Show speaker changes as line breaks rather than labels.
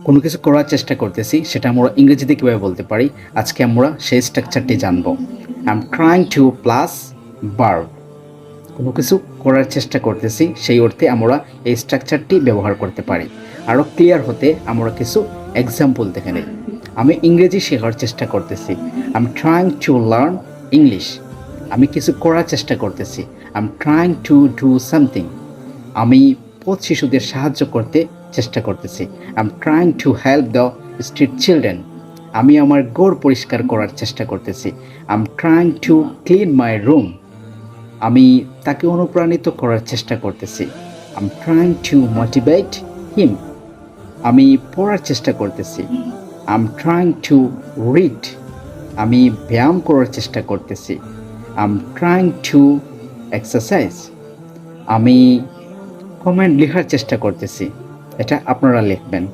কোনো কিছু করার চেষ্টা করতেছি, সেটা আমরা ইংরেজিতে কীভাবে বলতে পারি? আজকে আমরা সেই স্ট্রাকচারটি জানব। I am trying two plus verb. কোনো কিছু করার চেষ্টা করতেছি, সেই অর্থে আমরা এই স্ট্রাকচারটি ব্যবহার করতে পারি। আরও ক্লিয়ার হতে আমরা কিছু এক্সাম্পল দেখে নিই। আমি ইংরেজি শেখার চেষ্টা করতেছি। I am trying to learn English. আমি কিছু করার চেষ্টা করতেছি। I am trying to do something. আমি পথ শিশুদের সাহায্য করতে চেষ্টা করতেছি। I am trying to help the street children. আমি আমার ঘর পরিষ্কার করার চেষ্টা করতেছি। I am trying to clean my room. আমি তাকে অনুপ্রাণিত করার চেষ্টা করতেছি। I am trying to motivate him. আমি পড়ার চেষ্টা করতেছি। I am trying to read. আমি ব্যায়াম করার চেষ্টা করতেছি। I am trying two exercise. আমি কমেন্ট লেখার চেষ্টা করতেছি। এটা আপনারা লিখবেন।